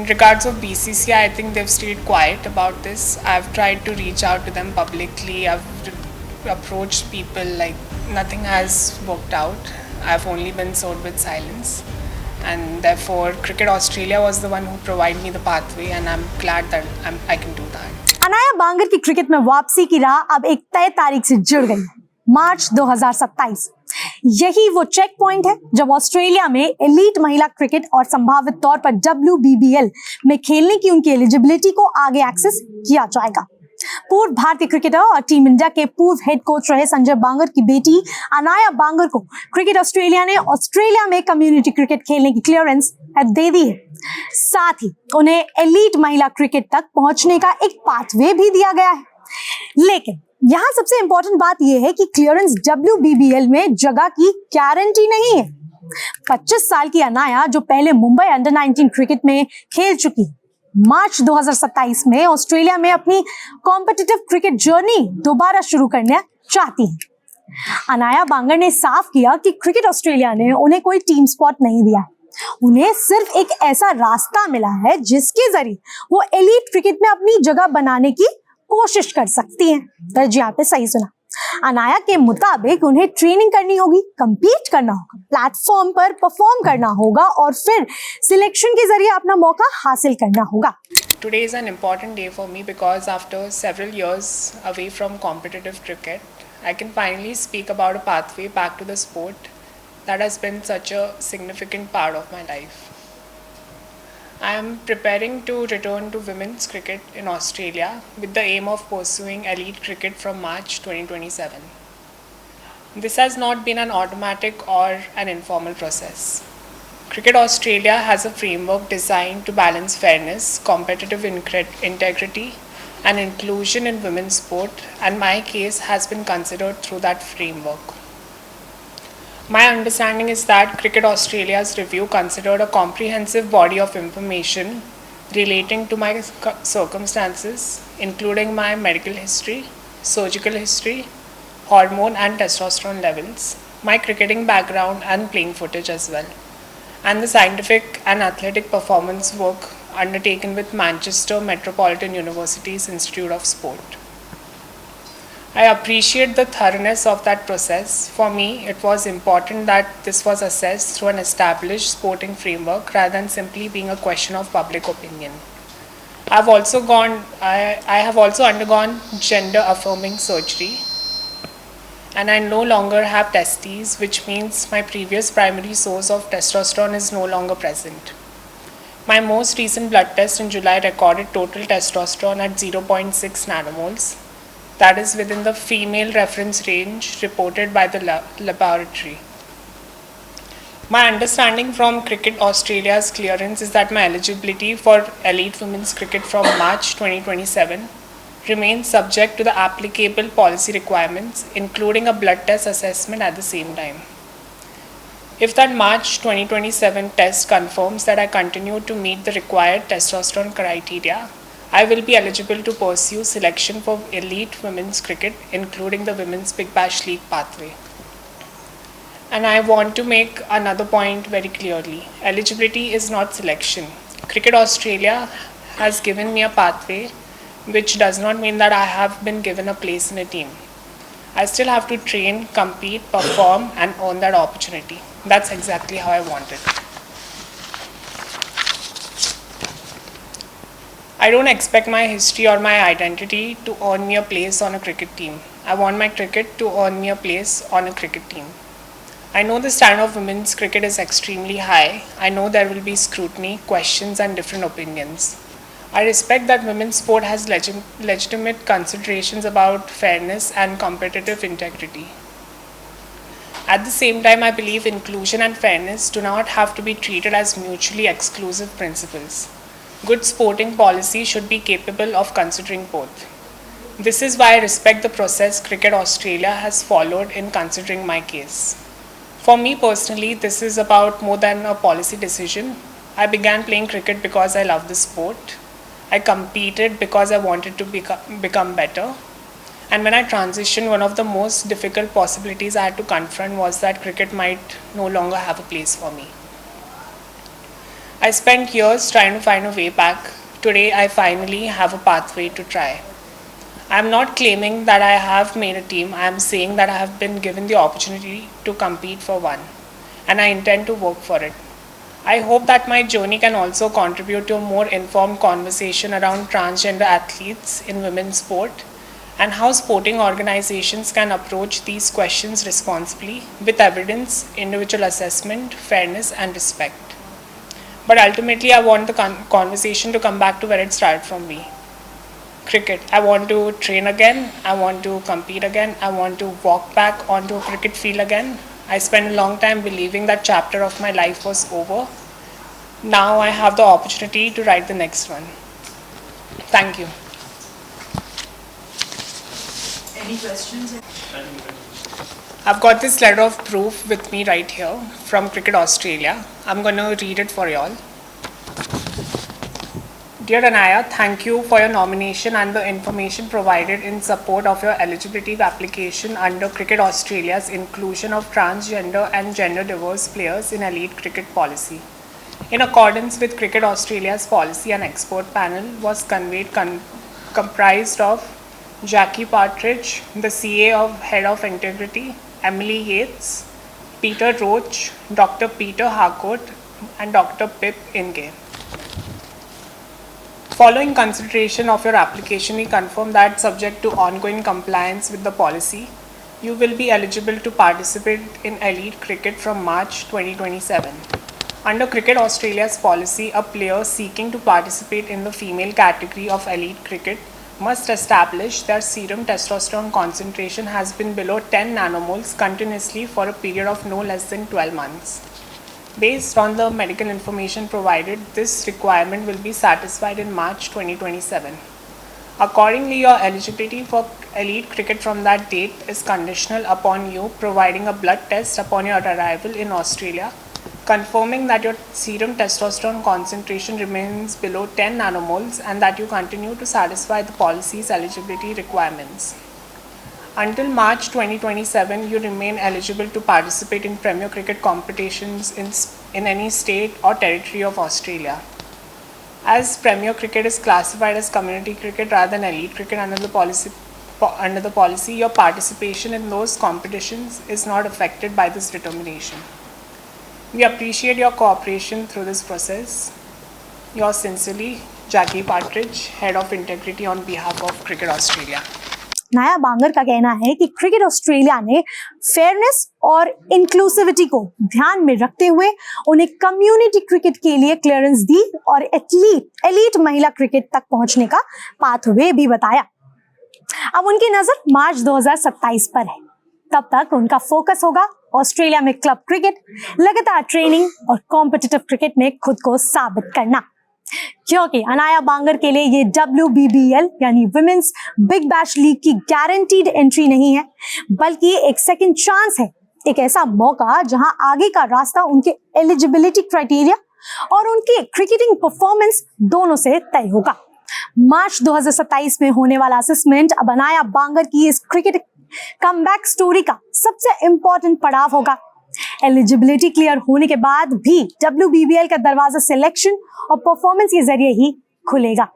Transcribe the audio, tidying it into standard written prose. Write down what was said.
In regards of BCCI, I think they've stayed quiet about this. I've tried to reach out to them publicly. I've approached people, like nothing has worked out. I've only been served with silence. And therefore, Cricket Australia was the one who provided me the pathway, and I'm glad that I can do that. Anaya बांगर की cricket में वापसी की राह अब एक तय तारीख से जुड़ गई, मार्च 2027। यही वो चेक पॉइंट है जब ऑस्ट्रेलिया में एलीट महिला क्रिकेट और संभावित तौर पर WBBL में खेलने की उनकी एलिजिबिलिटी को आगे एक्सेस किया जाएगा। पूर्व भारतीय क्रिकेटर और टीम इंडिया के पूर्व हेड कोच रहे संजय बांगर की बेटी अनाया बांगर को क्रिकेट ऑस्ट्रेलिया ने ऑस्ट्रेलिया में कम्युनिटी क्रिकेट खेलने की क्लियरेंस दे दी है। साथ ही उन्हें एलीट महिला क्रिकेट तक पहुंचने का एक पाथवे भी दिया गया है। लेकिन यहाँ सबसे इंपॉर्टेंट बात यह है कि क्लियरेंस WBBL में जगह की गारंटी नहीं है। 25 साल की अनाया, जो पहले मुंबई अंडर-19 क्रिकेट में खेल चुकी, मार्च 2027 में ऑस्ट्रेलिया में अपनी कॉम्पिटिटिव क्रिकेट जर्नी दोबारा शुरू करना चाहती है। अनाया बांगर ने साफ किया कि क्रिकेट ऑस्ट्रेलिया ने उन्हें कोई टीम स्पॉट नहीं दिया। उन्हें सिर्फ एक ऐसा रास्ता मिला है जिसके जरिए वो एलीट क्रिकेट में अपनी जगह बनाने की कोशिश कर सकती हैं। दर्ज यहाँ पे सही सुना। अनाया के मुताबिक उन्हें ट्रेनिंग करनी होगी, compete करना होगा, प्लेटफॉर्म पर परफॉर्म करना होगा और फिर सिलेक्शन के जरिए अपना मौका हासिल करना होगा। Today is an important day for me because after several years away from competitive cricket, I can finally speak about a pathway back to the sport that has been such a significant part of my life. I am preparing to return to women's cricket in Australia with the aim of pursuing elite cricket from March 2027. This has not been an automatic or an informal process. Cricket Australia has a framework designed to balance fairness, competitive integrity, and inclusion in women's sport, and my case has been considered through that framework. My understanding is that Cricket Australia's review considered a comprehensive body of information relating to my circumstances, including my medical history, surgical history, hormone and testosterone levels, my cricketing background and playing footage as well, and the scientific and athletic performance work undertaken with Manchester Metropolitan University's Institute of Sport. I appreciate the thoroughness of that process. For me, it was important that this was assessed through an established sporting framework rather than simply being a question of public opinion. I have also undergone gender affirming surgery, and I no longer have testes, which means my previous primary source of testosterone is no longer present. My most recent blood test in July recorded total testosterone at 0.6 nanomoles. That is within the female reference range reported by the laboratory. My understanding from Cricket Australia's clearance is that my eligibility for elite women's cricket from March 2027 remains subject to the applicable policy requirements, including a blood test assessment at the same time. If that March 2027 test confirms that I continue to meet the required testosterone criteria, I will be eligible to pursue selection for elite women's cricket, including the Women's Big Bash League pathway. And I want to make another point very clearly. Eligibility is not selection. Cricket Australia has given me a pathway, which does not mean that I have been given a place in a team. I still have to train, compete, perform, and earn that opportunity. That's exactly how I want it. I don't expect my history or my identity to earn me a place on a cricket team. I want my cricket to earn me a place on a cricket team. I know the standard of women's cricket is extremely high. I know there will be scrutiny, questions, and different opinions. I respect that women's sport has legitimate considerations about fairness and competitive integrity. At the same time, I believe inclusion and fairness do not have to be treated as mutually exclusive principles. Good sporting policy should be capable of considering both. This is why I respect the process Cricket Australia has followed in considering my case. For me personally, this is about more than a policy decision. I began playing cricket because I love the sport. I competed because I wanted to become better. And when I transitioned, one of the most difficult possibilities I had to confront was that cricket might no longer have a place for me. I spent years trying to find a way back. Today, I finally have a pathway to try. I'm not claiming that I have made a team, I am saying that I have been given the opportunity to compete for one, and I intend to work for it. I hope that my journey can also contribute to a more informed conversation around transgender athletes in women's sport and how sporting organizations can approach these questions responsibly with evidence, individual assessment, fairness, and respect. But ultimately, I want the conversation to come back to where it started from me. Cricket. I want to train again. I want to compete again. I want to walk back onto a cricket field again. I spent a long time believing that chapter of my life was over. Now I have the opportunity to write the next one. Thank you. Any questions? I've got this letter of proof with me right here from Cricket Australia. I'm going to read it for y'all. Dear Anaya, thank you for your nomination and the information provided in support of your eligibility application under Cricket Australia's inclusion of transgender and gender diverse players in elite cricket policy. In accordance with Cricket Australia's policy, an expert panel was convened comprised of Jackie Partridge, the CA of Head of Integrity, Emily Yates, Peter Roach, Dr. Peter Harcourt, and Dr. Pip Inge. Following consideration of your application, we confirm that subject to ongoing compliance with the policy, you will be eligible to participate in elite cricket from March 2027. Under Cricket Australia's policy, a player seeking to participate in the female category of elite cricket must establish their serum testosterone concentration has been below 10 nanomoles continuously for a period of no less than 12 months. Based on the medical information provided, this requirement will be satisfied in March 2027. Accordingly, your eligibility for elite cricket from that date is conditional upon you providing a blood test upon your arrival in Australia, confirming that your serum testosterone concentration remains below 10 nanomoles and that you continue to satisfy the policy's eligibility requirements. Until March 2027, you remain eligible to participate in Premier Cricket competitions in any state or territory of Australia. As Premier Cricket is classified as community cricket rather than elite cricket under the policy, your participation in those competitions is not affected by this determination. We appreciate your cooperation through this process. Yours sincerely, Jackie Partridge, Head of Integrity on behalf of Cricket Australia. नाया बांगर का कहना है कि cricket Australia ने fairness और inclusivity को ध्यान में रखते हुए उन्हें कम्युनिटी क्रिकेट के लिए क्लियरेंस दी और एलीट महिला क्रिकेट तक पहुंचने का पाथवे भी बताया। अब उनकी नजर मार्च 2027 पर है। तब तक उनका फोकस होगा ऑस्ट्रेलिया में क्लब क्रिकेट, लगातार ट्रेनिंग और कॉम्पिटिटिव क्रिकेट में खुद को साबित करना, क्योंकि अनाया बांगर के लिए ये WBBL यानी विमेंस बिग बैश लीग की गारंटीड एंट्री नहीं है, बल्कि एक सेकंड चांस है, एक ऐसा मौका जहां आगे का रास्ता उनके एलिजिबिलिटी क्राइटेरिया और उनकी क्रिकेटिंग परफॉर्मेंस दोनों से तय होगा। मार्च 2027 में होने वाला असेसमेंट अब अनाया बांगर की इस क्रिकेट कमबैक स्टोरी का सबसे इंपॉर्टेंट पड़ाव होगा। एलिजिबिलिटी क्लियर होने के बाद भी WBBL का दरवाजा सिलेक्शन और परफॉर्मेंस के जरिए ही खुलेगा।